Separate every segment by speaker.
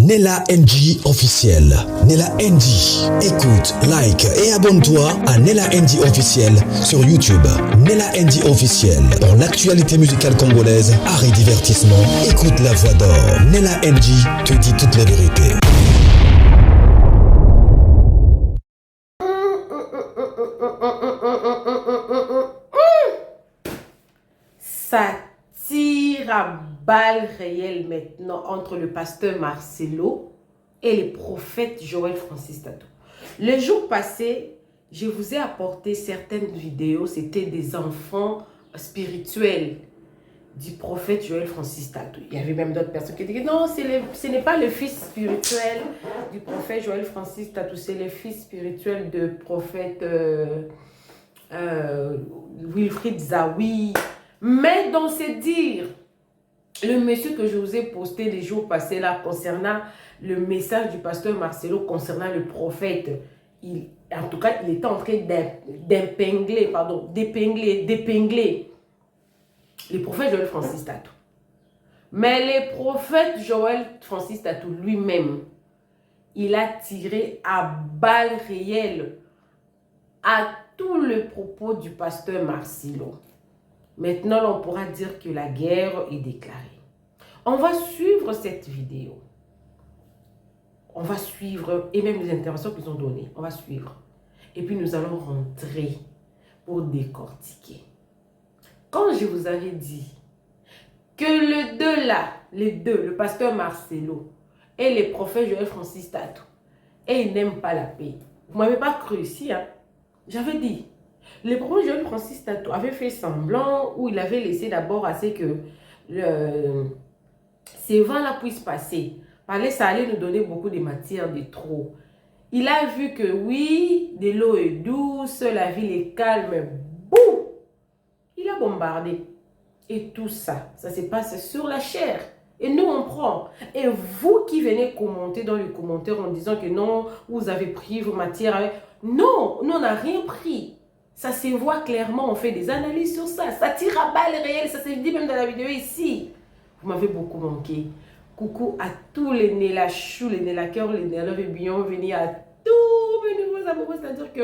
Speaker 1: Nella NG officiel. Nella NG. Écoute, like et abonne-toi à Nella NG officiel sur YouTube. Nella NG officiel. Pour l'actualité musicale congolaise, art et divertissement, écoute la voix d'or. Nella NG te dit toute la vérité.
Speaker 2: Ça tire à balles réelles maintenant entre le pasteur Marcelo et le prophète Joël Francis Tatou. Le jour passé, je vous ai apporté certaines vidéos, c'était des enfants spirituels du prophète Joël Francis Tatou. Il y avait même d'autres personnes qui disaient non, ce n'est pas le fils spirituel du prophète Joël Francis Tatou, c'est le fils spirituel du prophète Wilfried Zawi. Mais dans ces dires, le monsieur que je vous ai posté les jours passés là concernant le message du pasteur Marcelo concernant le prophète, en tout cas, il était en train d'épingler le prophète Joël Francis Tatou. Mais le prophète Joël Francis Tatou lui-même, il a tiré à balles réelles à tout le propos du pasteur Marcelo. Maintenant, on pourra dire que la guerre est déclarée. On va suivre cette vidéo. On va suivre, et même les interventions qu'ils ont données, on va suivre. Et puis nous allons rentrer pour décortiquer. Quand je vous avais dit que les deux, le pasteur Marcelo et le prophète Joël Francis Tatou, et ils n'aiment pas la paix. Vous ne m'avez pas cru ici, hein? J'avais dit. Le prophète Joël Francis Tatou avait fait semblant où il avait laissé d'abord assez que ces vents-là puissent passer. Parler, ça allait nous donner beaucoup de matière de trop. Il a vu que oui, de l'eau est douce, la ville est calme. Boum! Il a bombardé. Et tout ça, ça se passe sur la chair. Et nous, on prend. Et vous qui venez commenter dans les commentaires en disant que non, vous avez pris vos matières. Non, nous, on n'a rien pris. Ça se voit clairement, on fait des analyses sur ça. Ça tire à balles réelles, ça se dit même dans la vidéo ici. Vous m'avez beaucoup manqué. Coucou à tous les Nella Chou, les Nella Cœur, les Nella Love et bienvenue à tous mes nouveaux amoureux. C'est-à-dire que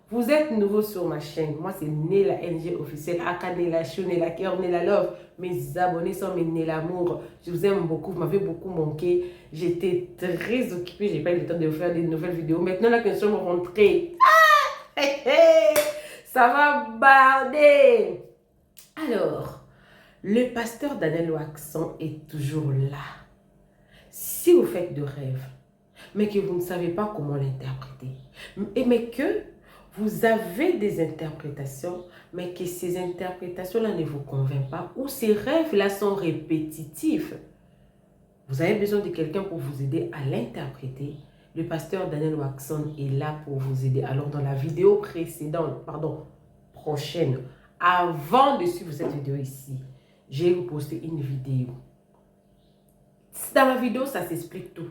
Speaker 2: vous êtes nouveaux sur ma chaîne. Moi, c'est Nella NG officiel, aka Nella Chou, Nella Cœur, Nella Love. Mes abonnés sont mes Nella Amour. Je vous aime beaucoup, vous m'avez beaucoup manqué. J'étais très occupée, j'ai pas eu le temps de vous faire des nouvelles vidéos. Maintenant, là que nous sommes rentrés, ça va barder. Alors, le pasteur Daniel Oaxon est toujours là. Si vous faites de rêves, mais que vous ne savez pas comment l'interpréter, mais que vous avez des interprétations, mais que ces interprétations-là ne vous convainquent pas, ou ces rêves-là sont répétitifs, vous avez besoin de quelqu'un pour vous aider à l'interpréter. Le pasteur Daniel Oaxon est là pour vous aider. Alors, dans la vidéo prochaine, avant de suivre cette vidéo ici, je vais vous poster une vidéo. Dans la vidéo, ça s'explique tout.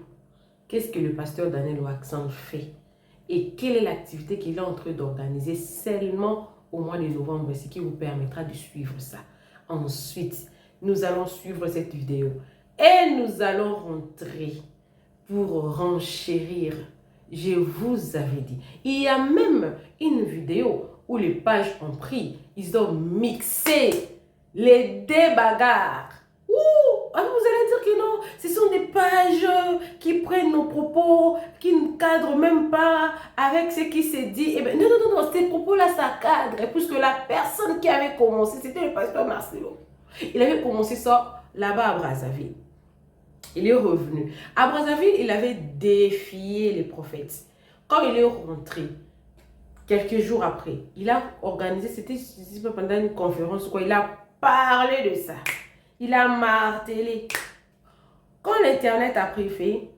Speaker 2: Qu'est-ce que le pasteur Daniel Oaxon fait? Et quelle est l'activité qu'il est en train d'organiser seulement au mois de novembre, ce qui vous permettra de suivre ça. Ensuite, nous allons suivre cette vidéo et nous allons rentrer pour renchérir. Je vous avais dit. Il y a même une vidéo où les pages ont pris, ils ont mixé les deux bagarres. Alors vous allez dire que non, ce sont des pages qui prennent nos propos, qui ne cadrent même pas avec ce qui s'est dit. Eh bien, non, ces propos-là, ça cadre. Puisque la personne qui avait commencé, c'était le pasteur Marcelo. Il avait commencé ça là-bas à Brazzaville. Il est revenu. À Brazzaville, il avait défié les prophètes. Quand il est rentré, quelques jours après, il a organisé, c'était pendant une conférence, quoi, il a parlé de ça. Il a martelé. Quand l'Internet a pris fait,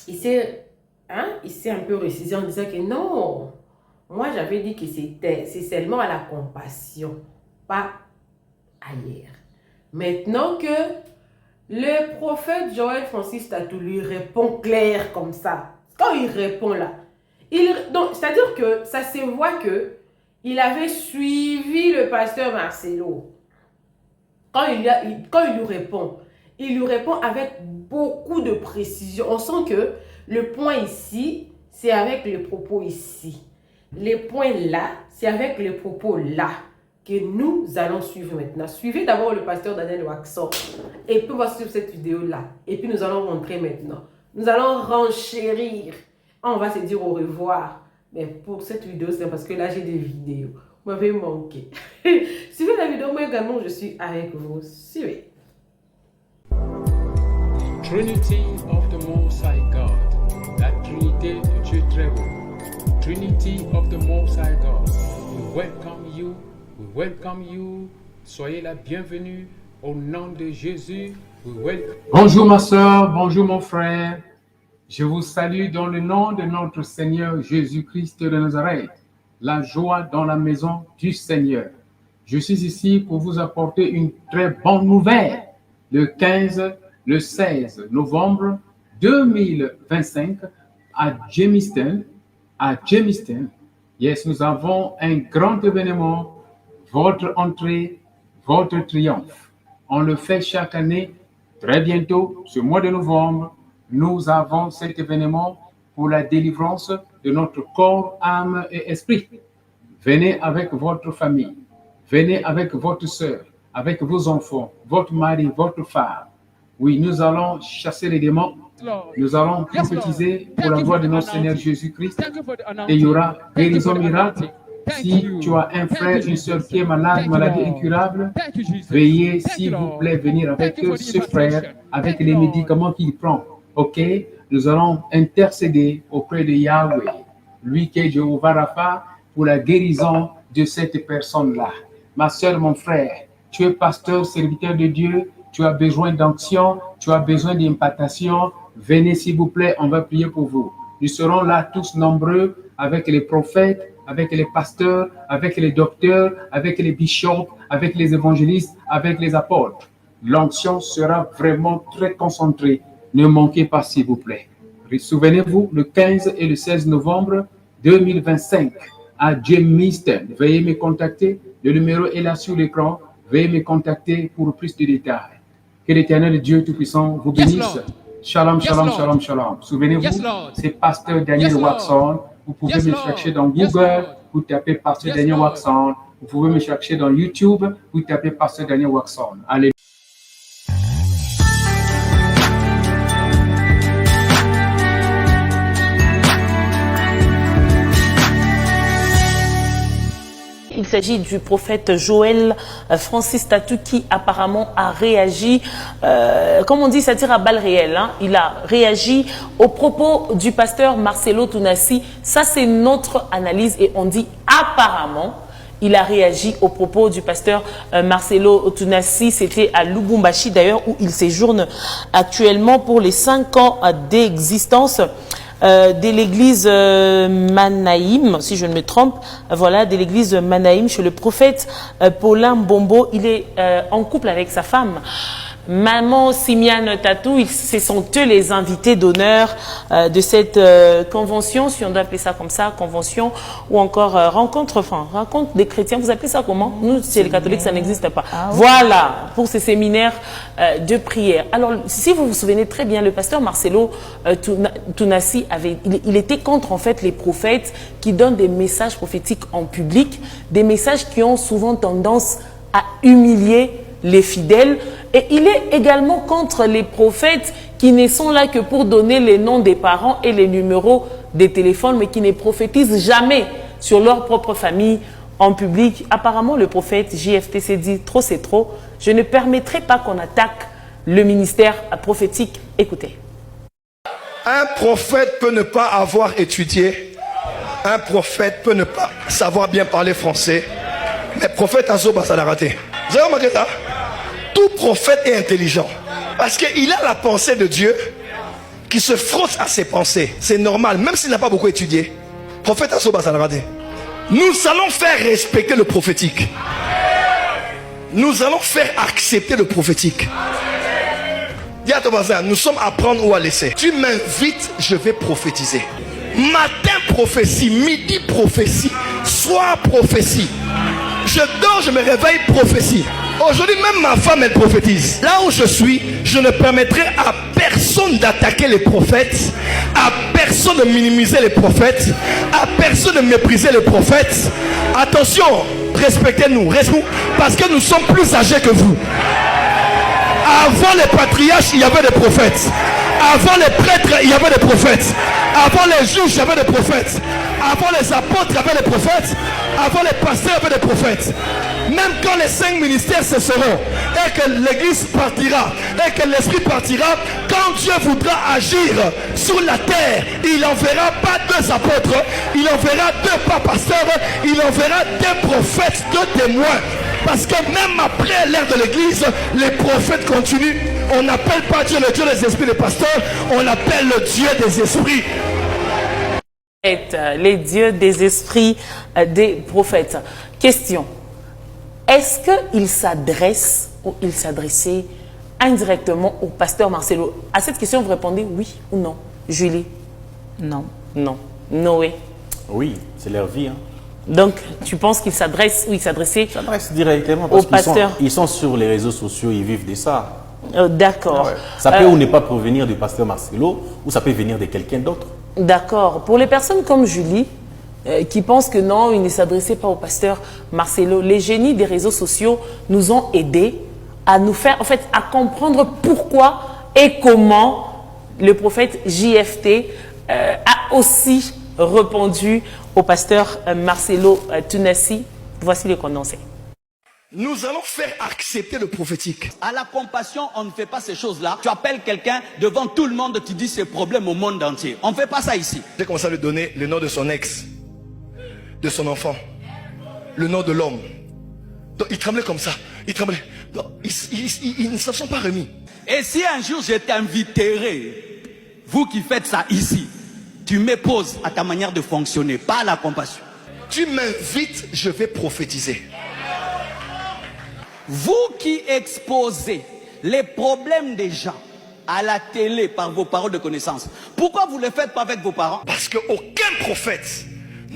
Speaker 2: il s'est un peu récisé en disant que non, moi j'avais dit que c'est seulement à la compassion, pas ailleurs. Maintenant que le prophète Joël Francis Tatou lui répond clair comme ça, quand il répond là, c'est-à-dire que ça se voit que il avait suivi le pasteur Marcelo. Quand il lui répond avec beaucoup de précision. On sent que le point ici, c'est avec le propos ici. Les points là, c'est avec le propos là que nous allons suivre maintenant. Suivez d'abord le pasteur Daniel Waxon et puis on va suivre cette vidéo-là. Et puis nous allons rentrer maintenant. Nous allons renchérir. On va se dire au revoir. Mais pour cette vidéo, c'est parce que là, j'ai des vidéos. Vous m'avez manqué. Suivez la vidéo, moi également, je suis avec vous. Suivez.
Speaker 3: Trinity of the Most High God, la Trinité de Dieu très haut. Trinity of the Most High God, we welcome you, soyez la bienvenue au nom de Jésus.
Speaker 4: Bonjour ma soeur, bonjour mon frère, je vous salue dans le nom de notre Seigneur Jésus-Christ de Nazareth, la joie dans la maison du Seigneur. Je suis ici pour vous apporter une très bonne nouvelle. Le 15, le 16 novembre 2025 à Jamestown, yes, nous avons un grand événement, votre entrée, votre triomphe. On le fait chaque année. Très bientôt, ce mois de novembre, nous avons cet événement pour la délivrance de notre corps, âme et esprit. Venez avec votre famille, venez avec votre sœur, avec vos enfants, votre mari, votre femme. Oui, nous allons chasser les démons, nous allons prophétiser pour la gloire de notre Seigneur Jésus-Christ et il y aura guérison miracle. Si tu as un frère, une sœur qui est malade, maladie incurable, veuillez s'il vous plaît venir avec ce frère, avec les médicaments qu'il prend. Ok? Nous allons intercéder auprès de Yahweh, lui qui est Jéhovah Rapha, pour la guérison de cette personne-là. Ma sœur, mon frère, tu es pasteur, serviteur de Dieu, tu as besoin d'onction, tu as besoin d'implantation. Venez s'il vous plaît, on va prier pour vous. Nous serons là tous nombreux avec les prophètes, avec les pasteurs, avec les docteurs, avec les bishops, avec les évangélistes, avec les apôtres. L'onction sera vraiment très concentrée. Ne manquez pas s'il vous plaît. Souvenez-vous, le 15 et le 16 novembre 2025 à Jamestown. Veuillez me contacter. Le numéro est là sur l'écran. Veuillez me contacter pour plus de détails. Que l'Éternel Dieu Tout-Puissant vous bénisse. Shalom, shalom, shalom, shalom. Souvenez-vous, c'est Pasteur Daniel Waxon. Vous pouvez me chercher dans Google, vous tapez Pasteur Daniel Waxon. Vous pouvez me chercher dans YouTube, vous tapez Pasteur Daniel Waxon. Allez.
Speaker 5: Il s'agit du prophète Joël Francis Tatou qui apparemment a réagi, comme on dit, ça tire à balles réelles. Hein. Il a réagi aux propos du pasteur Marcelo Tounassi. Ça, c'est notre analyse et on dit apparemment. Il a réagi aux propos du pasteur Marcelo Tounassi. C'était à Lubumbashi d'ailleurs où il séjourne actuellement pour les 5 ans d'existence. De l'église Manaïm, si je ne me trompe, voilà, de l'église Manaïm chez le prophète Paulin Bombo. Il est en couple avec sa femme, Maman Simiane Tatou. Ce sont eux les invités d'honneur de cette convention, si on doit appeler ça comme ça, convention ou encore rencontre des chrétiens. Vous appelez ça comment? Nous, chez les catholiques, ça n'existe pas. Ah, oui. Voilà, pour ces séminaires de prière. Alors, si vous vous souvenez très bien, le pasteur Marcelo Tounassi il était contre en fait les prophètes qui donnent des messages prophétiques en public, des messages qui ont souvent tendance à humilier les fidèles. Et il est également contre les prophètes qui ne sont là que pour donner les noms des parents et les numéros des téléphones, mais qui ne prophétisent jamais sur leur propre famille en public. Apparemment, le prophète JFTC dit « trop c'est trop ». Je ne permettrai pas qu'on attaque le ministère prophétique. Écoutez.
Speaker 6: Un prophète peut ne pas avoir étudié. Un prophète peut ne pas savoir bien parler français. Mais prophète Azoba, ça l'a raté. Vous avez remarqué ça? Tout prophète est intelligent. Parce qu'il a la pensée de Dieu qui se frotte à ses pensées. C'est normal, même s'il n'a pas beaucoup étudié. Prophète Azoba, ça l'a raté. Nous allons faire respecter le prophétique. Nous allons faire accepter le prophétique. Dis à ton voisin, nous sommes à prendre ou à laisser. Tu m'invites, je vais prophétiser. Matin prophétie, midi prophétie, soir prophétie. Je dors, je me réveille, prophétie. Aujourd'hui, même ma femme, elle prophétise. Là où je suis, je ne permettrai à personne personne d'attaquer les prophètes, à personne de minimiser les prophètes, à personne de mépriser les prophètes. Attention, respectez-nous, parce que nous sommes plus âgés que vous. Avant les patriarches, il y avait des prophètes. Avant les prêtres, il y avait des prophètes. Avant les juges, il y avait des prophètes. Avant les apôtres, il y avait des prophètes. Avant les pasteurs, il y avait des prophètes. Même quand les 5 ministères cesseront et que l'église partira et que l'esprit partira, quand Dieu voudra agir sur la terre, il n'enverra pas 2 apôtres, il enverra 2 pasteurs, il enverra 2 prophètes, 2 témoins. Parce que même après l'ère de l'église, les prophètes continuent. On n'appelle pas Dieu le Dieu des esprits des pasteurs, on l'appelle le Dieu des esprits.
Speaker 5: Les dieux des esprits des prophètes. Question. Est-ce qu'il s'adresse ou il s'adressait indirectement au pasteur Marcelo? À cette question, vous répondez oui ou non? Julie?
Speaker 7: Non.
Speaker 5: Non. Noé?
Speaker 8: Oui, c'est leur vie. Hein.
Speaker 5: Donc, tu penses qu'il s'adresse ou il s'adressait
Speaker 8: directement parce
Speaker 5: au pasteur?
Speaker 8: Ils sont sur les réseaux sociaux, ils vivent de ça.
Speaker 5: D'accord.
Speaker 8: Ouais. Ça peut ou ne pas provenir du pasteur Marcelo ou ça peut venir de quelqu'un d'autre.
Speaker 5: D'accord. Pour les personnes comme Julie, qui pensent que non, il ne s'adressait pas au pasteur Marcelo, les génies des réseaux sociaux nous ont aidés à nous faire, en fait, à comprendre pourquoi et comment le prophète JFT a aussi répondu au pasteur Marcelo Tunassi. Voici le condensé.
Speaker 6: Nous allons faire accepter le prophétique.
Speaker 9: À la compassion, on ne fait pas ces choses-là. Tu appelles quelqu'un devant tout le monde, tu dis ses problèmes au monde entier. On ne fait pas ça ici.
Speaker 6: J'ai commencé à lui donner le nom de son ex, de son enfant, le nom de l'homme. Donc il tremblait comme ça. Il tremblait. Donc, ils ne se sont pas remis.
Speaker 9: Et si un jour je t'inviterai, vous qui faites ça ici, tu m'époses à ta manière de fonctionner, pas à la compassion.
Speaker 6: Tu m'invites, je vais prophétiser.
Speaker 9: Vous qui exposez les problèmes des gens à la télé par vos paroles de connaissance, pourquoi vous ne le faites pas avec vos parents?
Speaker 6: Parce qu'aucun prophète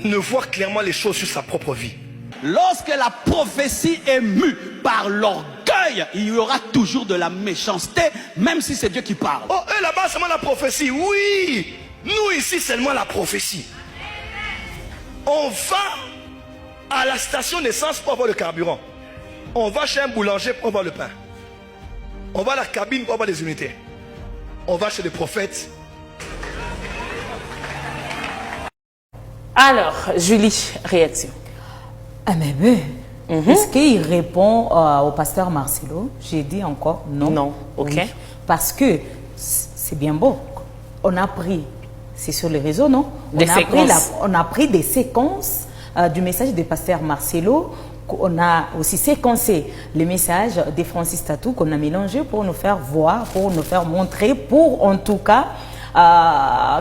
Speaker 6: ne voit clairement les choses sur sa propre vie.
Speaker 9: Lorsque la prophétie est mue par l'orgueil, il y aura toujours de la méchanceté, même si c'est Dieu qui parle.
Speaker 6: Oh, eux là-bas, seulement la prophétie. Oui, nous ici, seulement la prophétie. On va à la station d'essence pour avoir le carburant. On va chez un boulanger pour avoir le pain. On va à la cabine pour avoir des unités. On va chez les prophètes.
Speaker 5: Alors, Julie, réaction.
Speaker 7: Ah mais oui. Est-ce qu'il répond au pasteur Marcelo? J'ai dit encore non.
Speaker 5: Non, ok.
Speaker 7: Oui. Parce que c'est bien beau. On a pris, c'est sur les réseaux, non? On a pris des séquences du message du pasteur Marcelo. On a aussi séquencé les messages de Francis Tatou qu'on a mélangé pour nous faire voir, pour nous faire montrer, pour en tout cas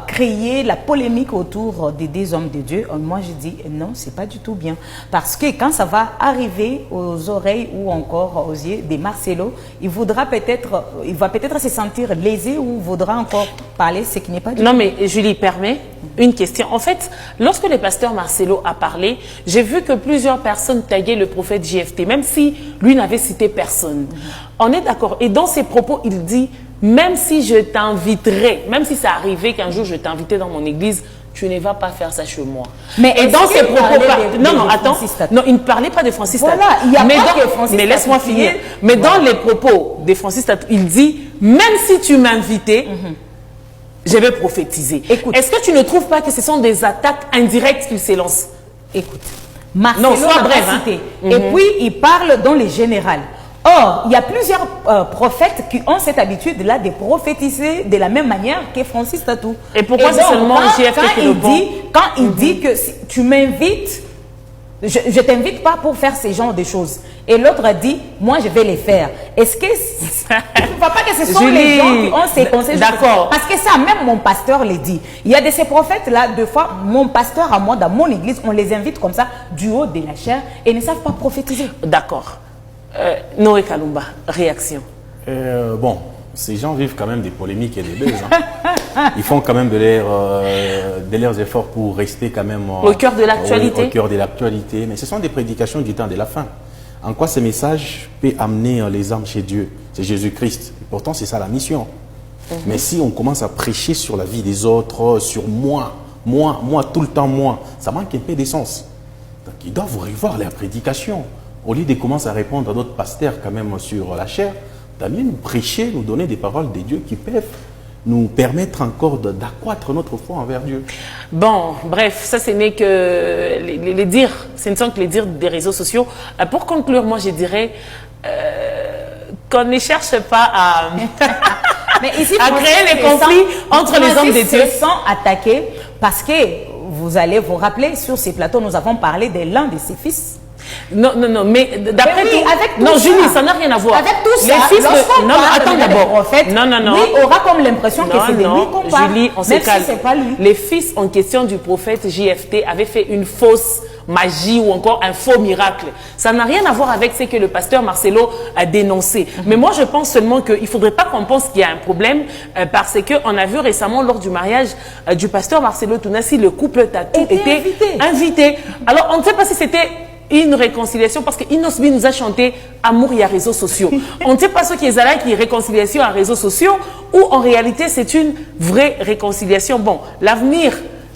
Speaker 7: créer la polémique autour des hommes de Dieu. Moi, je dis non, c'est pas du tout bien. Parce que quand ça va arriver aux oreilles ou encore aux yeux de Marcelo, il va peut-être se sentir lésé ou voudra encore parler ce qui n'est pas du tout.
Speaker 5: Non, mais Julie, permet une question. En fait, lorsque le pasteur Marcelo a parlé, j'ai vu que plusieurs personnes taguaient le prophète JFT, même si lui n'avait cité personne. On est d'accord. Et dans ses propos, il dit, même si je t'inviterais, même si ça arrivait qu'un jour je t'invitais dans mon église, tu ne vas pas faire ça chez moi.
Speaker 7: Mais
Speaker 5: et dans ses propos,
Speaker 7: non,
Speaker 5: attends, non, il ne parlait pas de Francis Tatou.
Speaker 7: Voilà, il y a pas de Francis
Speaker 5: mais laisse-moi finir. Mais dans les propos de Francis Tatou, il dit, même si tu m'invitais, je vais prophétiser. Est-ce que tu ne trouves pas que ce sont des attaques indirectes qu'il s'élance?
Speaker 7: Écoute, Marcelo
Speaker 5: non, sois bref,
Speaker 7: cité. Et puis, il parle dans les générales. Or, il y a plusieurs prophètes qui ont cette habitude-là de prophétiser de la même manière que Francis Tatou.
Speaker 5: Et pourquoi c'est seulement JFT qui le bon?
Speaker 7: Quand il dit que si tu m'invites, je ne t'invite pas pour faire ce genre de choses. Et l'autre a dit, moi je vais les faire. Est-ce que tu ne vois pas que ce sont les gens qui ont ces conseils?
Speaker 5: D'accord.
Speaker 7: Parce que ça, même mon pasteur le dit. Il y a de ces prophètes-là, deux fois, mon pasteur à moi, dans mon église, on les invite comme ça, du haut de la chair, et ils ne savent pas prophétiser.
Speaker 5: D'accord. Noé Kalumba, réaction.
Speaker 8: Bon, ces gens vivent quand même des polémiques et des buzz. Hein. Ils font quand même de leurs efforts pour rester quand même
Speaker 5: au cœur de l'actualité.
Speaker 8: Au cœur de l'actualité. Mais ce sont des prédications du temps de la fin. En quoi ces messages peuvent amener les âmes chez Dieu? C'est Jésus-Christ. Pourtant, c'est ça la mission. Mais si on commence à prêcher sur la vie des autres, sur moi, tout le temps moi, ça manque un peu d'essence. Donc ils doivent revoir la prédication. Au lieu de commencer à répondre à d'autres pasteurs quand même sur la chair, t'as mieux nous prêcher, nous donner des paroles de Dieu qui peuvent nous permettre encore d'accroître notre foi envers Dieu.
Speaker 5: Bon, bref, ça ce n'est que les dires, ce ne sont que les dires des réseaux sociaux. Pour conclure, moi je dirais qu'on ne cherche pas à,
Speaker 7: Mais ici,
Speaker 5: à créer les conflits entre les hommes de Dieu.
Speaker 7: Sans attaquer, parce que vous allez vous rappeler, sur ces plateaux, nous avons parlé de l'un de ses fils.
Speaker 5: Non, mais d'après
Speaker 7: oui,
Speaker 5: tout,
Speaker 7: avec tout
Speaker 5: non,
Speaker 7: ça,
Speaker 5: Julie, ça n'a rien à voir.
Speaker 7: Avec tout
Speaker 5: les
Speaker 7: ça,
Speaker 5: fils
Speaker 7: lorsqu'on
Speaker 5: non,
Speaker 7: parle
Speaker 5: attends
Speaker 7: de
Speaker 5: d'abord.
Speaker 7: prophète,
Speaker 5: Non.
Speaker 7: lui aura comme l'impression que c'est de lui qu'on parle,
Speaker 5: Julie, on se
Speaker 7: même si
Speaker 5: calme.
Speaker 7: c'est pas lui.
Speaker 5: Les fils en question du prophète JFT avaient fait une fausse magie ou encore un faux miracle. Ça n'a rien à voir avec ce que le pasteur Marcelo a dénoncé. Mais moi, je pense seulement qu'il ne faudrait pas qu'on pense qu'il y a un problème parce qu'on a vu récemment lors du mariage du pasteur Marcelo Tounassi, le couple Tatou était invité. Alors, on ne sait pas si c'était une réconciliation parce que Inosbi nous a chanté amour et à réseaux sociaux. On ne sait pas ce qui est là qui est réconciliation à réseaux sociaux ou en réalité c'est une vraie réconciliation. Bon, l'avenir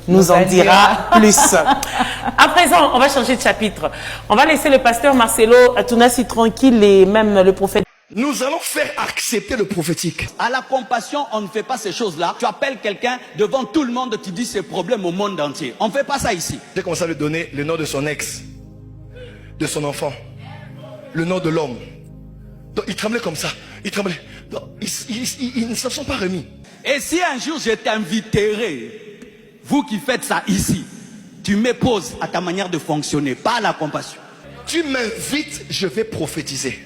Speaker 5: nous en dira plus. À présent, on va changer de chapitre. On va laisser le pasteur Marcelo Tounassi tranquille et même le prophète.
Speaker 6: Nous allons faire accepter le prophétique.
Speaker 9: À la compassion, on ne fait pas ces choses-là. Tu appelles quelqu'un devant tout le monde, tu dis ses problèmes au monde entier. On ne fait pas ça ici.
Speaker 6: J'ai commencé à lui donner le nom de son ex, de son enfant, le nom de l'homme. Donc il tremblait comme ça. Il tremblait. Donc, ils ne se sont pas remis.
Speaker 9: Et si un jour je t'inviterai, vous qui faites ça ici, tu m'époses à ta manière de fonctionner, pas à la compassion.
Speaker 6: Tu m'invites, je vais prophétiser.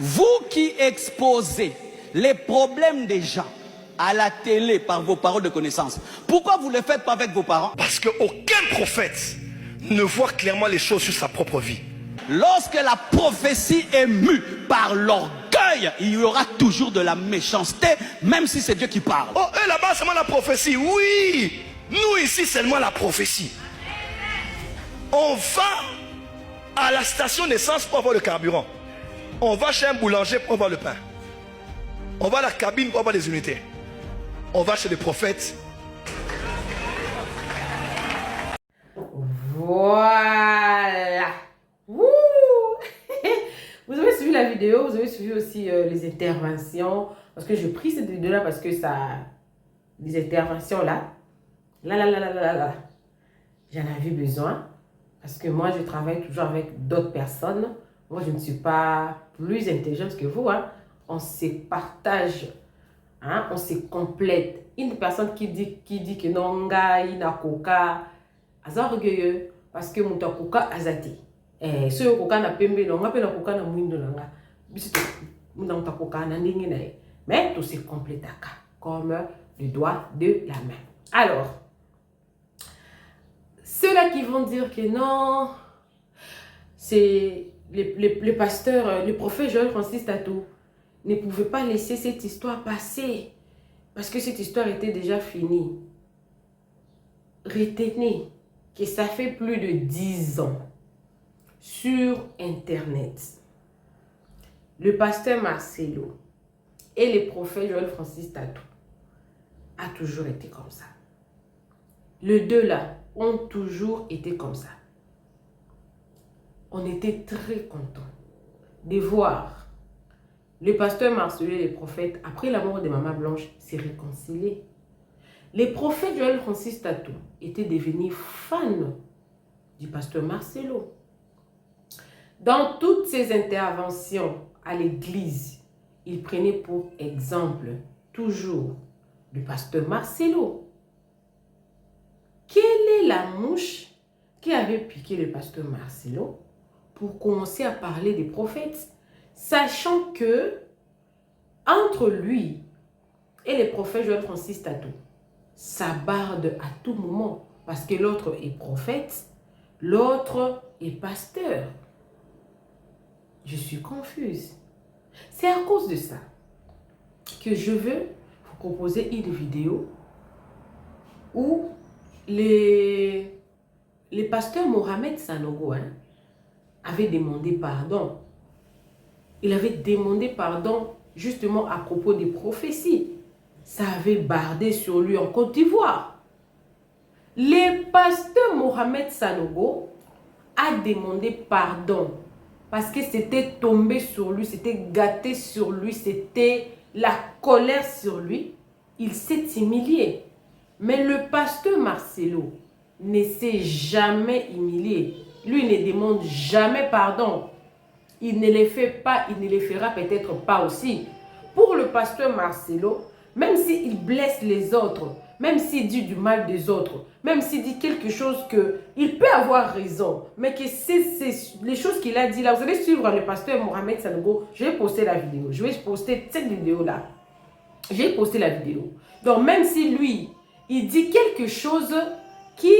Speaker 9: Vous qui exposez les problèmes des gens à la télé par vos paroles de connaissance, pourquoi vous ne le faites pas avec vos parents?
Speaker 6: Parce qu'aucun prophète ne voit clairement les choses sur sa propre vie.
Speaker 9: Lorsque la prophétie est mue par l'orgueil, il y aura toujours de la méchanceté, même si c'est Dieu qui parle.
Speaker 6: Oh, eux là-bas, seulement la prophétie. Oui, nous ici, seulement la prophétie. On va à la station d'essence pour avoir le carburant. On va chez un boulanger pour avoir le pain. On va à la cabine pour avoir les unités. On va chez les prophètes.
Speaker 2: Voilà. Wouh. Vous avez suivi la vidéo, vous avez suivi aussi les interventions. Parce que je pris cette vidéo-là parce que ça... Les interventions là. Là. J'en avais besoin. Parce que moi, je travaille toujours avec d'autres personnes. Moi, je ne suis pas plus intelligente que vous. Hein. On se partage. Hein. On se complète. Une personne qui dit que non, il n'a coca. Aza orgueilleux parce que mon coca azati. Ce coca na pembe non, on appelle coca na mwindo langa. Bisito mon coca na ndingi na. Mais tout se complète comme le doigt de la main. Alors, ceux-là qui vont dire que non, c'est les pasteurs, le prophète Joël Francis Tatou ne pouvait pas laisser cette histoire passer parce que cette histoire était déjà finie. Retenez que ça fait plus de 10 ans sur Internet. Le pasteur Marcelo et le prophète Joël Francis Tatou a toujours été comme ça. Les deux là ont toujours été comme ça. On était très contents de voir le pasteur Marcelo et les prophètes, après la mort de Maman Blanche, se réconcilier. Les prophètes Joël Francis Tatou étaient devenus fans du pasteur Marcelo. Dans toutes ses interventions à l'église, il prenait pour exemple toujours le pasteur Marcelo. Quelle est la mouche qui avait piqué le pasteur Marcelo pour commencer à parler des prophètes, sachant que entre lui et le prophète Joël Francis Tatou, ça barde à tout moment parce que l'autre est prophète, l'autre est pasteur. Je suis confuse. C'est à cause de ça que je veux vous proposer une vidéo où les pasteurs Mohamed Sanogo avait demandé pardon. Il avait demandé pardon justement à propos des prophéties. Ça avait bardé sur lui en Côte d'Ivoire. Le pasteur Mohamed Sanogo a demandé pardon parce que c'était tombé sur lui, c'était gâté sur lui, c'était la colère sur lui. Il s'est humilié. Mais le pasteur Marcelo ne s'est jamais humilié. Lui ne demande jamais pardon. Il ne le fait pas, il ne le fera peut-être pas aussi. Pour le pasteur Marcelo, même s'il blesse les autres, même s'il dit du mal des autres, même s'il dit quelque chose qu'il peut avoir raison, mais que c'est les choses qu'il a dit là, vous allez suivre le pasteur Mohamed Sanogo, je vais poster la vidéo, je vais poster cette vidéo-là. J'ai posté la vidéo. Donc même si lui, il dit quelque chose qui,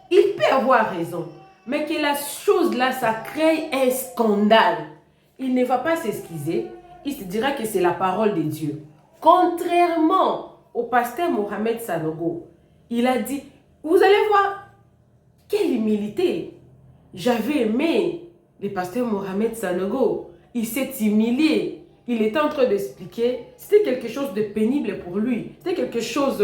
Speaker 2: il peut avoir raison, mais que la chose là, ça crée un scandale. Il ne va pas s'excuser, il se dira que c'est la parole de Dieu. Contrairement au pasteur Mohamed Sanogo, il a dit, vous allez voir, quelle humilité. J'avais aimé le pasteur Mohamed Sanogo. Il s'est humilié. Il était en train d'expliquer, c'était quelque chose de pénible pour lui. C'était quelque chose,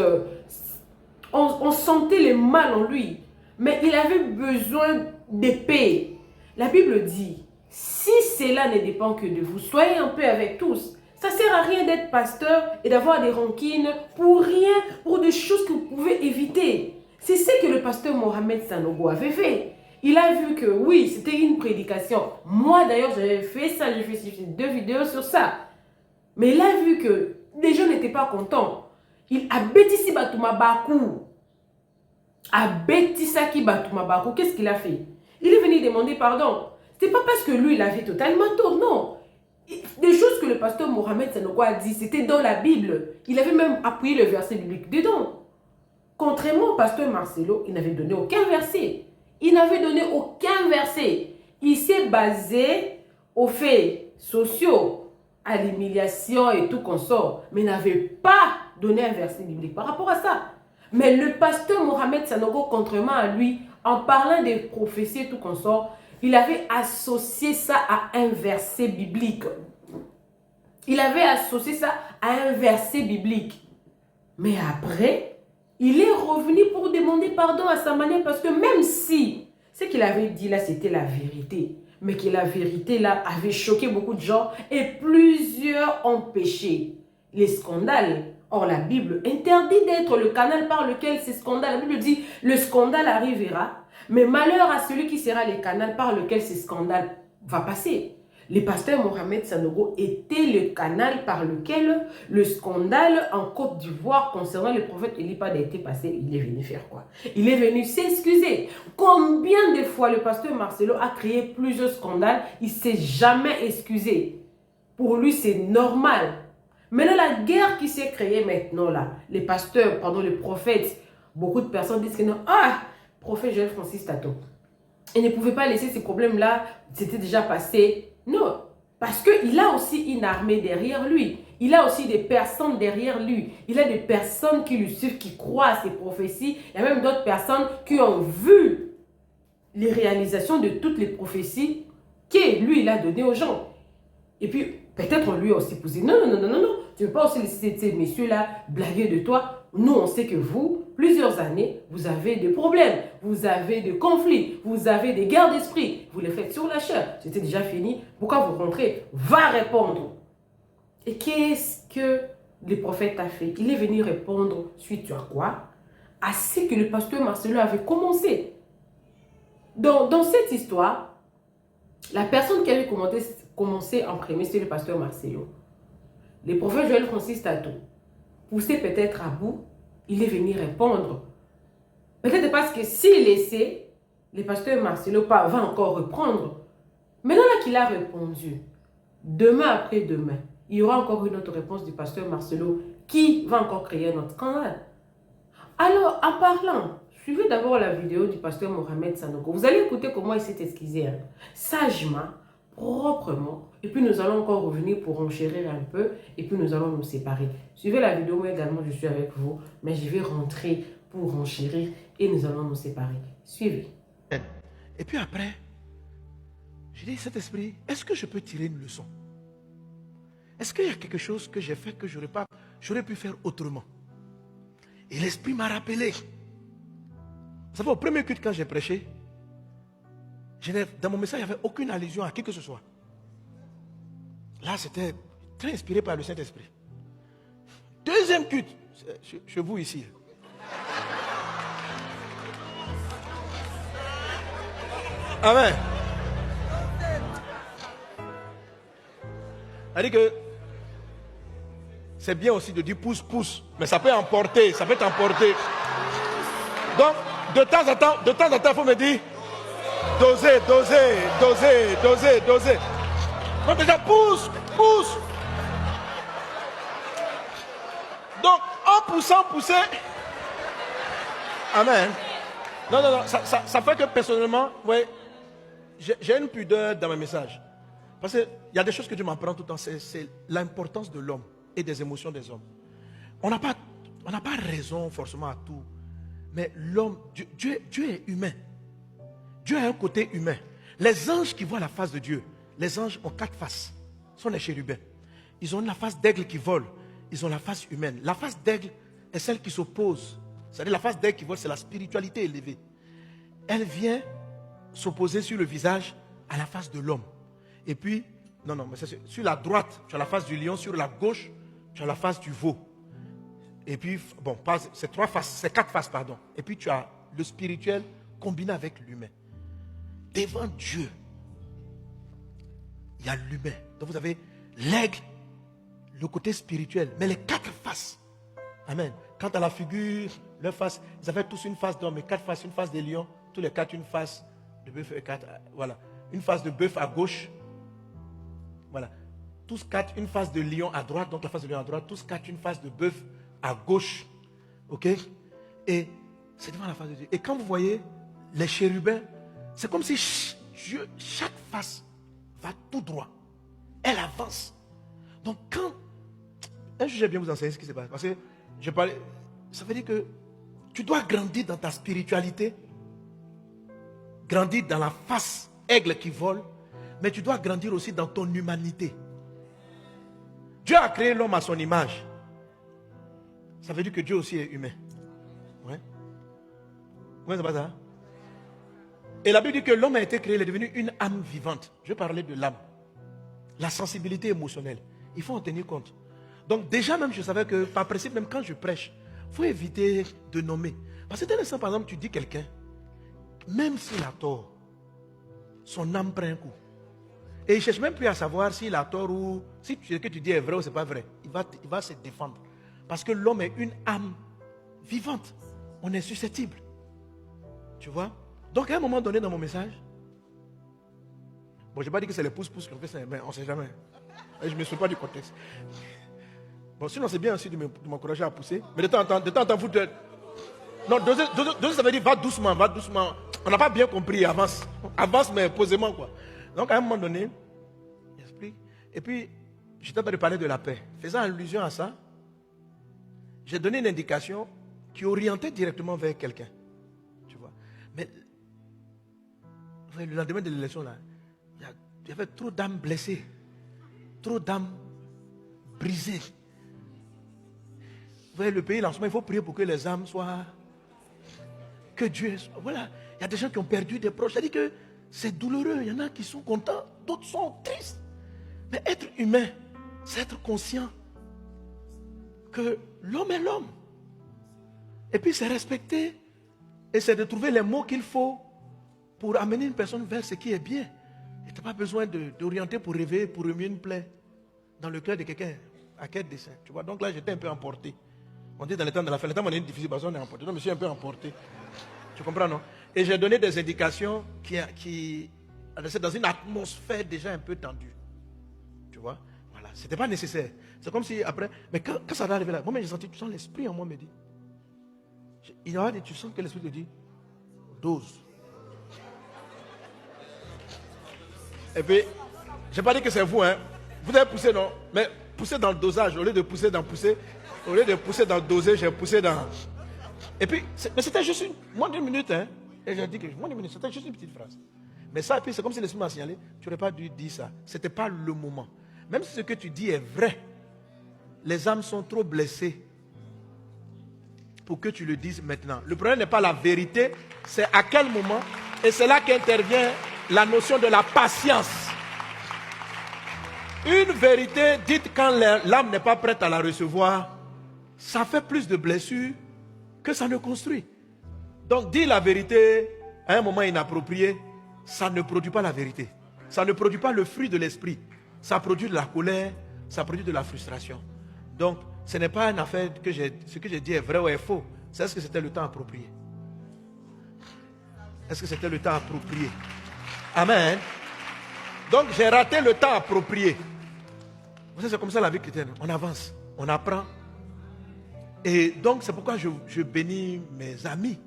Speaker 2: on sentait le mal en lui. Mais il avait besoin de paix. La Bible dit, si cela ne dépend que de vous, soyez en paix avec tous. Ça ne sert à rien d'être pasteur et d'avoir des rancines pour rien, pour des choses que vous pouvez éviter. C'est ce que le pasteur Mohamed Sanogo avait fait. Il a vu que oui, c'était une prédication. Moi d'ailleurs, j'avais fait ça, j'ai fait 2 vidéos sur ça. Mais il a vu que les gens n'étaient pas contents. Il a bêtisi Batouma Bakou. A bêtisaki Batouma Bakou. Qu'est-ce qu'il a fait? Il est venu demander pardon. Ce n'est pas parce que lui, il avait totalement tort, non. Des choses que le pasteur Mohamed Sanogo a dit, c'était dans la Bible. Il avait même appuyé le verset biblique dedans. Contrairement au pasteur Marcelo, il n'avait donné aucun verset. Il n'avait donné aucun verset. Il s'est basé aux faits sociaux, à l'humiliation et tout consort, mais n'avait pas donné un verset biblique par rapport à ça. Mais le pasteur Mohamed Sanogo, contrairement à lui, en parlant des prophéties et tout consort, il avait associé ça à un verset biblique. Il avait associé ça à un verset biblique. Mais après, il est revenu pour demander pardon à sa manière parce que même si ce qu'il avait dit là, c'était la vérité, mais que la vérité là avait choqué beaucoup de gens et plusieurs ont péché. Les scandales. Or, la Bible interdit d'être le canal par lequel ces scandales. La Bible dit, le scandale arrivera, mais malheur à celui qui sera le canal par lequel ces scandales va passer. Le pasteur Mohamed Sanogo était le canal par lequel le scandale en Côte d'Ivoire concernant le prophète Elipa a été passé. Il est venu faire quoi? Il est venu s'excuser. Combien de fois le pasteur Marcelo a créé plusieurs scandales, il ne s'est jamais excusé. Pour lui, c'est normal. Maintenant, la guerre qui s'est créée maintenant, là, les pasteurs, pardon, les prophètes, beaucoup de personnes disent que non, prophète Joël Francis Tato, il ne pouvait pas laisser ces problèmes-là, c'était déjà passé. Non, parce qu'il a aussi une armée derrière lui. Il a aussi des personnes derrière lui. Il a des personnes qui lui suivent, qui croient à ses prophéties. Il y a même d'autres personnes qui ont vu les réalisations de toutes les prophéties que lui, il a données aux gens. Et puis, peut-être on lui a aussi posé, non, tu ne peux pas aussi laisser ces messieurs-là blaguer de toi. Nous, on sait que vous, plusieurs années, vous avez des problèmes, vous avez des conflits, vous avez des guerres d'esprit. Vous les faites sur la chair. C'était déjà fini. Pourquoi vous rentrez? Va répondre. Et qu'est-ce que le prophète a fait? Il est venu répondre suite à quoi? À ce que le pasteur Marcelo avait commencé. Dans cette histoire, la personne qui avait commencé en premier, c'est le pasteur Marcelo. Le prophète Joël Francis Tato, poussé peut-être à bout, il est venu répondre. Peut-être parce que s'il laissait, le pasteur Marcelo va encore reprendre. Maintenant là qu'il a répondu, demain après demain, il y aura encore une autre réponse du pasteur Marcelo qui va encore créer notre scandale. Alors, en parlant, suivez d'abord la vidéo du pasteur Mohamed Sanogo. Vous allez écouter comment il s'est excusé, sagement, proprement, et puis nous allons encore revenir pour enchérir un peu, et puis nous allons nous séparer. Suivez la vidéo, moi également je suis avec vous, mais je vais rentrer pour enchérir, et nous allons nous séparer. Suivez.
Speaker 10: Et puis après, j'ai dit, cet esprit, est-ce que je peux tirer une leçon? est-ce qu'il y a quelque chose que j'ai fait que j'aurais pu faire autrement? Et l'Esprit m'a rappelé. Vous savez, au premier culte, quand j'ai prêché, dans mon message, il n'y avait aucune allusion à qui que ce soit. Là, c'était très inspiré par le Saint-Esprit. Deuxième culte, chez vous ici. Amen. C'est-à-dire que c'est bien aussi de dire pouce, pouce, mais ça peut emporter, ça peut t'emporter. Donc, de temps en temps, il faut me dire doser. Donc déjà, pousse. Donc, en poussant, pousser. Amen. Non, ça fait que personnellement, ouais, j'ai une pudeur dans mes messages. Parce qu'il y a des choses que Dieu m'apprend tout le temps, c'est l'importance de l'homme et des émotions des hommes. On n'a pas raison forcément à tout. Mais l'homme, Dieu est humain. Dieu a un côté humain. Les anges qui voient la face de Dieu, les anges ont 4 faces. Ce sont les chérubins. Ils ont la face d'aigle qui vole. Ils ont la face humaine. La face d'aigle est celle qui s'oppose. C'est-à-dire la face d'aigle qui vole, c'est la spiritualité élevée. Elle vient s'opposer sur le visage à la face de l'homme. Et puis, mais sur la droite, tu as la face du lion. Sur la gauche, tu as la face du veau. Et puis, c'est 4 faces, pardon. Et puis, tu as le spirituel combiné avec l'humain. Devant Dieu, il y a l'humain. Donc, vous avez l'aigle, le côté spirituel, mais les 4 faces. Amen. Quant à la figure, leur face, ils avaient tous une face d'homme, mais 4 faces, une face de lion, tous les 4 une face de bœuf et 4, voilà. Une face de bœuf à gauche. Voilà. Tous 4, une face de lion à droite, donc la face de lion à droite, tous 4, une face de bœuf à gauche. Ok? Et c'est devant la face de Dieu. Et quand vous voyez les chérubins, c'est comme si chaque face va tout droit. Elle avance. Donc quand... Un jour, j'ai bien vous enseigner ce qui se passe. Parce que je parlais... Ça veut dire que tu dois grandir dans ta spiritualité. Grandir dans la face aigle qui vole. Mais tu dois grandir aussi dans ton humanité. Dieu a créé l'homme à son image. Ça veut dire que Dieu aussi est humain. Ouais. Ouais, c'est pas ça? Et la Bible dit que l'homme a été créé, il est devenu une âme vivante. Je parlais de l'âme. La sensibilité émotionnelle. Il faut en tenir compte. Donc déjà même, je savais que par principe, même quand je prêche, il faut éviter de nommer. Parce que d'un instant, par exemple, tu dis quelqu'un, même s'il a tort, son âme prend un coup. Et il ne cherche même plus à savoir s'il a tort ou si ce que tu dis est vrai ou ce n'est pas vrai. Il va se défendre. Parce que l'homme est une âme vivante. On est susceptible. Tu vois? Donc à un moment donné dans mon message, je n'ai pas dit que c'est les pouces-pouces qu'on fait ça, mais on ne sait jamais. Et je ne me souviens pas du contexte. Bon, sinon c'est bien aussi de m'encourager à pousser. Mais de temps en temps, vous... Non, doser, ça veut dire va doucement. On n'a pas bien compris, avance. Avance, mais posément, quoi. Donc à un moment donné, j'explique. Et puis, j'étais en train de parler de la paix. Faisant allusion à ça, j'ai donné une indication qui orientait directement vers quelqu'un. Tu vois. Mais le lendemain de l'élection, là, il y avait trop d'âmes blessées. Trop d'âmes brisées. Vous voyez, le pays, là, en ce moment, il faut prier pour que les âmes soient... Que Dieu... Voilà. Il y a des gens qui ont perdu des proches. C'est-à-dire que c'est douloureux. Il y en a qui sont contents, d'autres sont tristes. Mais être humain, c'est être conscient que l'homme est l'homme. Et puis c'est respecter et c'est de trouver les mots qu'il faut pour amener une personne vers ce qui est bien. Et tu n'as pas besoin d'orienter pour rêver, pour remuer une plaie dans le cœur de quelqu'un. À quel dessein? Tu vois, donc là j'étais un peu emporté. On dit dans les temps de la fin, les temps on est difficile parce qu'on est emporté. Donc je me suis un peu emporté. Tu comprends, non? Et j'ai donné des indications qui dans une atmosphère déjà un peu tendue. Tu vois? Voilà. Ce n'était pas nécessaire. C'est comme si après... Mais quand ça va arriver là, moi j'ai senti, tu sens l'esprit en moi me dit. Il a dit, tu sens que l'esprit te dit, dose. Et puis, je n'ai pas dit que c'est vous, hein. Vous avez poussé, non? Mais poussé dans le dosage, au lieu de pousser dans pousser, au lieu de pousser dans le doser, j'ai poussé dans... Et puis, mais c'était juste moins d'une minute, hein. Et j'ai dit que moins d'une minute, c'était juste une petite phrase. Mais ça, et puis c'est comme si l'esprit m'a signalé, tu n'aurais pas dû dire ça. Ce n'était pas le moment. Même si ce que tu dis est vrai, les âmes sont trop blessées pour que tu le dises maintenant. Le problème n'est pas la vérité, c'est à quel moment. Et c'est là qu'intervient la notion de la patience. Une vérité dite quand l'âme n'est pas prête à la recevoir, ça fait plus de blessures que ça ne construit. Donc dire la vérité à un moment inapproprié, ça ne produit pas la vérité. Ça ne produit pas le fruit de l'esprit. Ça produit de la colère, ça produit de la frustration. Donc ce n'est pas une affaire que ce que j'ai dit est vrai ou est faux. C'est est-ce que c'était le temps approprié. Est-ce que c'était le temps approprié? Amen. Donc j'ai raté le temps approprié. Vous savez, c'est comme ça la vie chrétienne. On avance, on apprend. Et donc c'est pourquoi je bénis mes amis.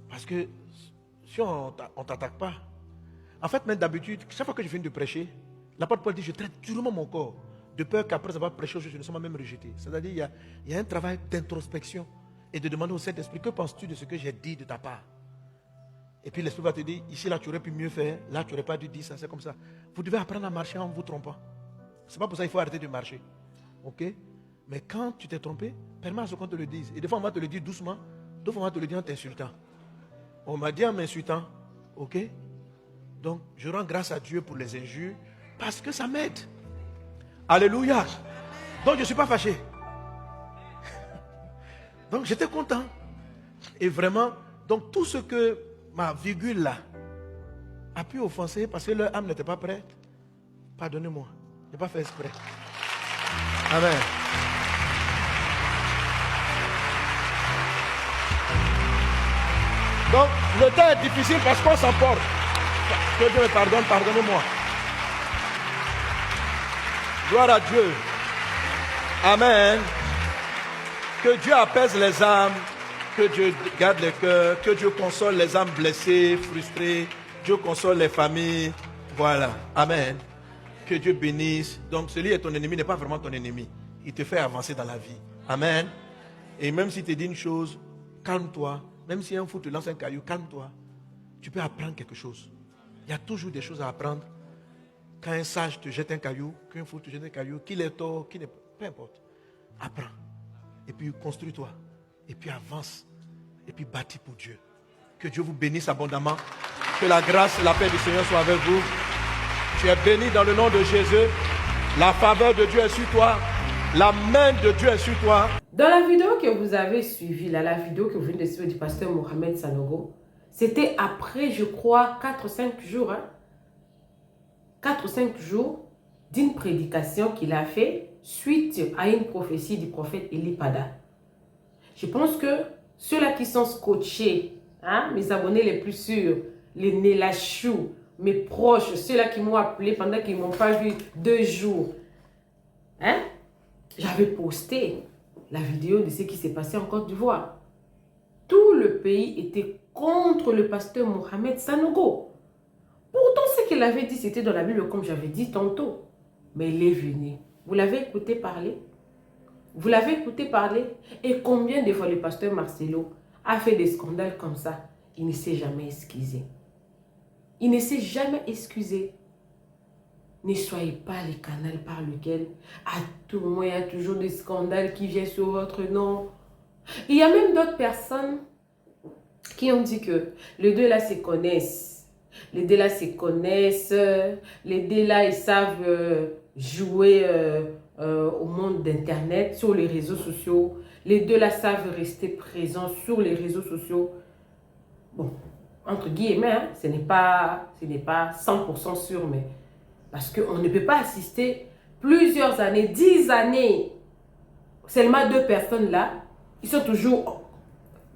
Speaker 10: Parce que si on ne t'attaque pas. En fait, même d'habitude, chaque fois que je finis de prêcher, l'apôtre Paul dit, je traite durement mon corps. De peur qu'après avoir prêché, je ne sois même rejeté. C'est-à-dire, il y a un travail d'introspection et de demander au Saint-Esprit, que penses-tu de ce que j'ai dit de ta part? Et puis l'Esprit va te dire, ici, là, tu aurais pu mieux faire. Là, tu n'aurais pas dû dire ça, c'est comme ça. Vous devez apprendre à marcher en ne vous trompant. Ce n'est pas pour ça qu'il faut arrêter de marcher. Ok? Mais quand tu t'es trompé, permets à ce qu'on te le dise. Et des fois, on va te le dire doucement. D'autres fois, on va te le dire en t'insultant. On m'a dit en m'insultant. Ok? Donc, je rends grâce à Dieu pour les injures parce que ça m'aide. Alléluia. Donc, je ne suis pas fâché. Donc, j'étais content. Et vraiment, donc tout ce que ma virgule là a pu offenser parce que leur âme n'était pas prête, pardonnez-moi. Je n'ai pas fait exprès. Amen. Donc, le temps est difficile parce qu'on s'emporte. Que Dieu me pardonne, pardonnez-moi. Gloire à Dieu. Amen. Que Dieu apaise les âmes, que Dieu garde les cœurs, que Dieu console les âmes blessées, frustrées, Dieu console les familles. Voilà. Amen. Que Dieu bénisse. Donc celui qui est ton ennemi n'est pas vraiment ton ennemi. Il te fait avancer dans la vie. Amen. Et même s'il te dit une chose, calme-toi. Même si un fou te lance un caillou, calme-toi. Tu peux apprendre quelque chose. Il y a toujours des choses à apprendre. Quand un sage te jette un caillou, qu'un fou te jette un caillou, qu'il est tort, qu'il n'est pas, peu importe. Apprends. Et puis construis-toi. Et puis avance. Et puis bâtis pour Dieu. Que Dieu vous bénisse abondamment. Que la grâce et la paix du Seigneur soient avec vous. Tu es béni dans le nom de Jésus. La faveur de Dieu est sur toi. La main de Dieu est sur toi.
Speaker 2: Dans la vidéo que vous avez suivie, là, la vidéo que vous venez de suivre du pasteur Mohamed Sanogo, c'était après, je crois, 4 ou 5 jours. 4 ou 5 jours d'une prédication qu'il a fait suite à une prophétie du prophète Eli Pada. Je pense que ceux-là qui sont scotchés, mes abonnés les plus sûrs, les Nélachou, mes proches, ceux-là qui m'ont appelé pendant qu'ils ne m'ont pas vu 2 jours, j'avais posté la vidéo de ce qui s'est passé en Côte d'Ivoire. Tout le pays était contre le pasteur Mohamed Sanogo. Pourtant, ce qu'il avait dit, c'était dans la Bible, comme j'avais dit tantôt. Mais il est venu. Vous l'avez écouté parler? Vous l'avez écouté parler? Et combien de fois le pasteur Marcelo a fait des scandales comme ça? Il ne s'est jamais excusé. Il ne s'est jamais excusé. Ne soyez pas les canaux par lesquels à tout moment il y a toujours des scandales qui viennent sur votre nom. Il y a même d'autres personnes qui ont dit que les deux là se connaissent. Les deux là se connaissent. Les deux là ils savent jouer au monde d'internet, sur les réseaux sociaux. Les deux là savent rester présents sur les réseaux sociaux. Bon, entre guillemets, ce n'est pas 100% sûr, mais parce qu'on ne peut pas assister plusieurs années, 10 années, seulement 2 personnes là, ils sont toujours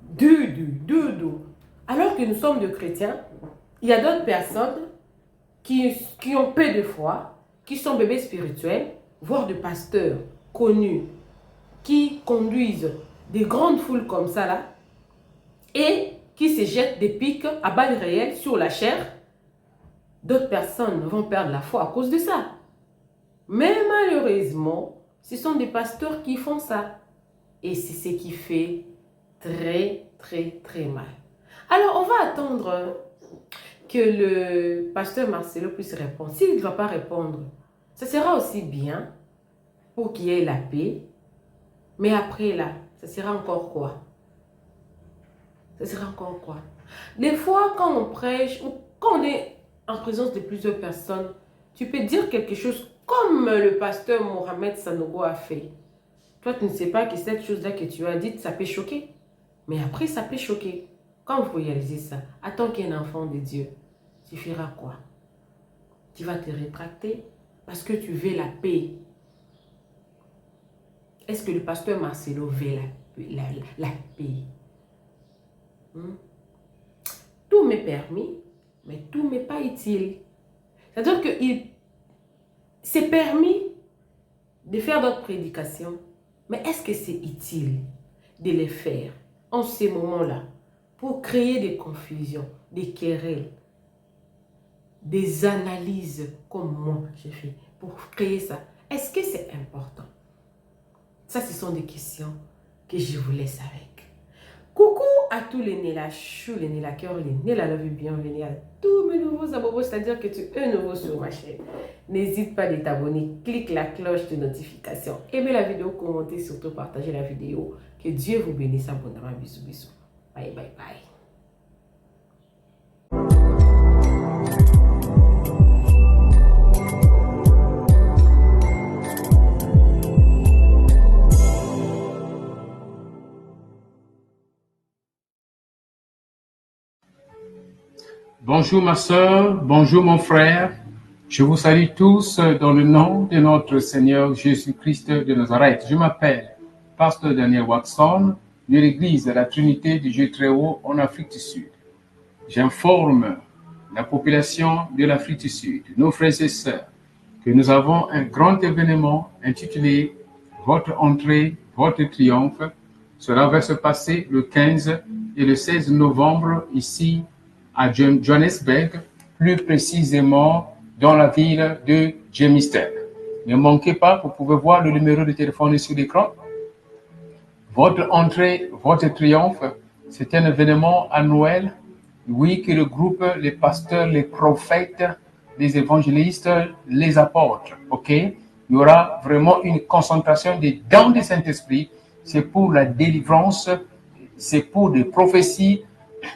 Speaker 2: du. Alors que nous sommes de chrétiens, il y a d'autres personnes qui ont peu de foi, qui sont bébés spirituels, voire de pasteurs connus, qui conduisent des grandes foules comme ça là, et qui se jettent des pics à balles réelles sur la chair. D'autres personnes vont perdre la foi à cause de ça. Mais malheureusement, ce sont des pasteurs qui font ça. Et c'est ce qui fait très mal. Alors, on va attendre que le pasteur Marcelo puisse répondre. S'il ne va pas répondre, Ça sera aussi bien pour qu'il y ait la paix. Mais après là, ça sera encore quoi? Ça sera encore quoi? Des fois, quand on prêche ou quand on est en présence de plusieurs personnes, tu peux dire quelque chose comme le pasteur Mohamed Sanogo a fait. Toi, tu ne sais pas que cette chose-là que tu as dite, ça peut choquer. Mais après, ça peut choquer. Quand vous réalisez ça, en tant qu'un enfant de Dieu, tu feras quoi? Tu vas te rétracter parce que tu veux la paix. Est-ce que le pasteur Marcelo veut la paix? Tout m'est permis, mais tout m'est pas utile. C'est-à-dire que c'est permis de faire d'autres prédications, mais est-ce que c'est utile de les faire en ces moments-là pour créer des confusions, des querelles, des analyses comme moi j'ai fait pour créer ça? Est-ce que c'est important? Ça, ce sont des questions que je vous laisse avec. Coucou à tous les Nela Chou, les Nela Cœur, les Nela Love, bienvenue à tous mes nouveaux abonnés, c'est-à-dire que tu es nouveau sur ma chaîne. N'hésite pas à t'abonner, clique la cloche de notification, aimez la vidéo, commentez, surtout partagez la vidéo. Que Dieu vous bénisse abondamment. Bisous, bisous. Bye, bye, bye.
Speaker 4: Bonjour ma sœur, bonjour mon frère. Je vous salue tous dans le nom de notre Seigneur Jésus-Christ de Nazareth. Je m'appelle Pasteur Daniel Watson de l'Église de la Trinité du Dieu Très-Haut en Afrique du Sud. J'informe la population de l'Afrique du Sud, nos frères et sœurs, que nous avons un grand événement intitulé « Votre entrée, votre triomphe ». Cela va se passer le 15 et le 16 novembre ici à Johannesburg, plus précisément dans la ville de Germiston. Ne manquez pas, vous pouvez voir le numéro de téléphone sur l'écran. Votre entrée, votre triomphe, c'est un événement annuel, oui, que le groupe, les pasteurs, les prophètes, les évangélistes, les apôtres, ok? Il y aura vraiment une concentration des dons du Saint-Esprit. C'est pour la délivrance, c'est pour des prophéties,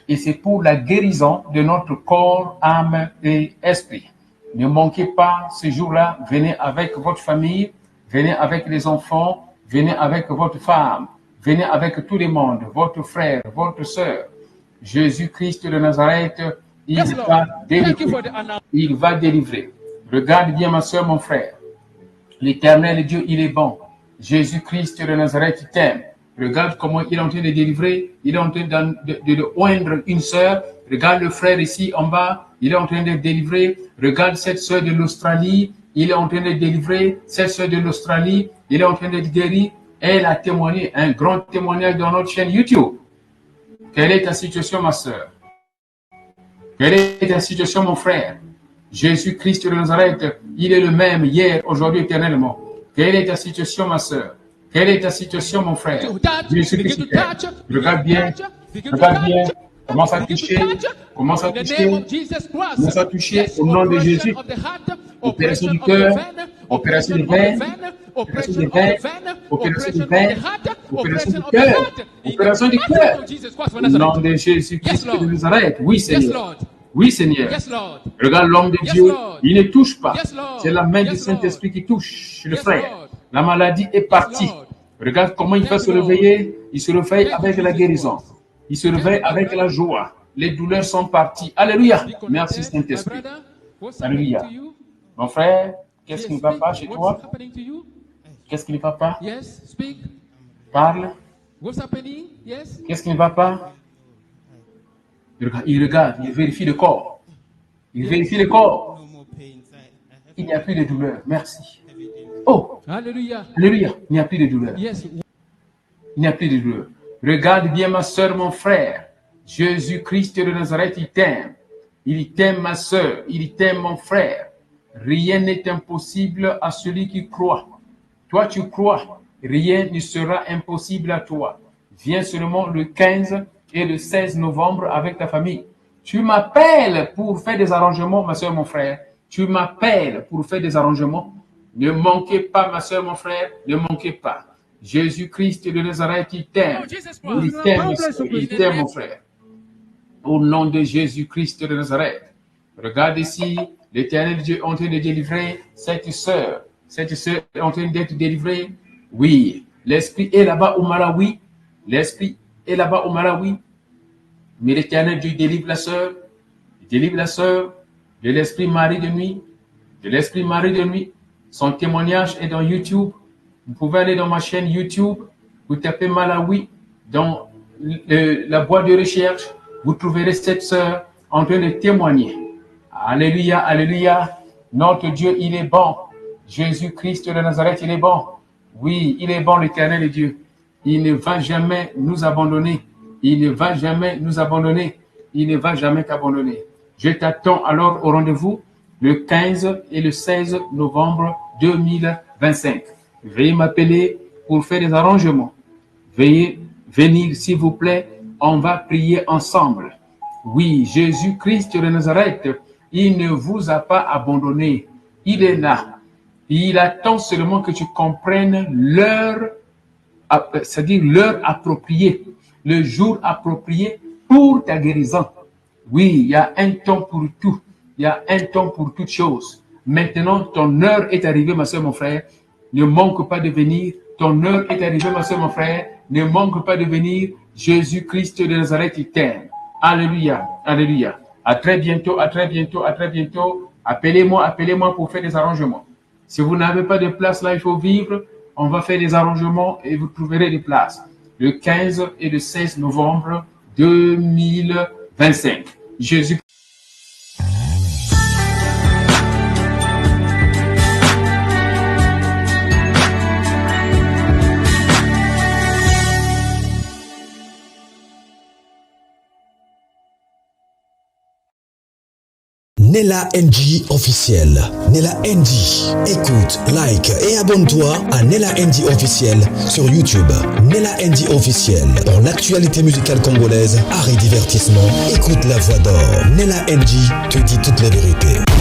Speaker 4: et c'est pour la guérison de notre corps, âme et esprit. Ne manquez pas ce jour-là, venez avec votre famille, venez avec les enfants, venez avec votre femme, venez avec tout le monde, votre frère, votre sœur. Jésus-Christ de Nazareth, il va délivrer. Il va délivrer. Regarde bien ma sœur, mon frère. L'Éternel Dieu, il est bon. Jésus-Christ de Nazareth t'aime. Regarde comment il est en train de délivrer. Il est en train de oindre une sœur. Regarde le frère ici en bas. Il est en train de délivrer. Regarde cette sœur de l'Australie. Il est en train de délivrer. Cette sœur de l'Australie. Il est en train de guérir. Elle a témoigné un grand témoignage dans notre chaîne YouTube. Quelle est ta situation, ma sœur? Quelle est ta situation, mon frère? Jésus-Christ de Nazareth, il est le même hier, aujourd'hui, éternellement. Quelle est ta situation, ma sœur? Quelle est ta situation, mon frère? Jésus-Christ, regarde bien, commence à toucher, commence à toucher au nom de Jésus. Opération du cœur, opération du veine, opération du veine, opération du veine, opération du cœur, opération du cœur. Au nom de Jésus-Christ de Nazareth, oui Seigneur. Oui, Seigneur. Regarde l'homme de Dieu, il ne touche pas. C'est la main du Saint-Esprit qui touche le frère. La maladie est partie. Regarde comment il va se réveiller. Il se réveille avec la guérison. Il se réveille avec la joie. Les douleurs sont parties. Alléluia. Merci Saint-Esprit. Alléluia. Mon frère, qu'est-ce qui ne va pas chez toi? Qu'est-ce qui ne va pas? Parle. Qu'est-ce qui ne va pas? Il regarde, il vérifie le corps. Il vérifie le corps. Il n'y a plus de douleur. Merci. Oh! Alléluia. Alléluia. Il n'y a plus de douleur. Il n'y a plus de douleur. Regarde bien ma soeur, mon frère. Jésus-Christ de Nazareth, il t'aime. Il t'aime, ma soeur. Il t'aime, mon frère. Rien n'est impossible à celui qui croit. Toi, tu crois. Rien ne sera impossible à toi. Viens seulement le 15 et le 16 novembre avec ta famille. Tu m'appelles pour faire des arrangements, ma soeur, mon frère. Tu m'appelles pour faire des arrangements. Ne manquez pas, ma soeur, mon frère, ne manquez pas. Jésus-Christ de Nazareth, il t'aime. Il t'aime, mon frère. Au nom de Jésus-Christ de Nazareth. Regarde ici, l'Éternel Dieu est en train de délivrer cette sœur. Cette sœur est en train d'être délivrée. Oui, l'Esprit est là-bas au Malawi. L'Esprit est là-bas au Malawi. Mais l'Éternel Dieu délivre la sœur. Il délivre la sœur de l'Esprit Marie de nuit. De l'Esprit Marie de nuit. Son témoignage est dans YouTube. Vous pouvez aller dans ma chaîne YouTube. Vous tapez Malawi dans la boîte de recherche. Vous trouverez cette sœur en train de témoigner. Alléluia, alléluia. Notre Dieu, il est bon. Jésus-Christ de Nazareth, il est bon. Oui, il est bon, l'Éternel Dieu. Il ne va jamais nous abandonner. Il ne va jamais nous abandonner. Il ne va jamais t'abandonner. Je t'attends alors au rendez-vous le 15 et le 16 novembre 2025. Veuillez m'appeler pour faire des arrangements. Veuillez venir, s'il vous plaît. On va prier ensemble. Oui, Jésus-Christ de Nazareth, il ne vous a pas abandonné. Il est là. Il attend seulement que tu comprennes l'heure, c'est-à-dire l'heure appropriée, le jour approprié pour ta guérison. Oui, il y a un temps pour tout. Il y a un temps pour toute chose. Maintenant, ton heure est arrivée, ma soeur, mon frère. Ne manque pas de venir. Ton heure est arrivée, ma soeur, mon frère. Ne manque pas de venir. Jésus-Christ de Nazareth, il t'aime. Alléluia, alléluia. À très bientôt, à très bientôt, à très bientôt. Appelez-moi pour faire des arrangements. Si vous n'avez pas de place là, il faut vivre. On va faire des arrangements et vous trouverez des places. Le 15 et le 16 novembre 2025. Jésus.
Speaker 1: Nella NG officiel. Nella NG. Écoute, like et abonne-toi à Nella NG officiel sur YouTube. Nella NG officiel. Pour l'actualité musicale congolaise, art et divertissement, écoute la voix d'or. Nella NG te dit toutes les vérités.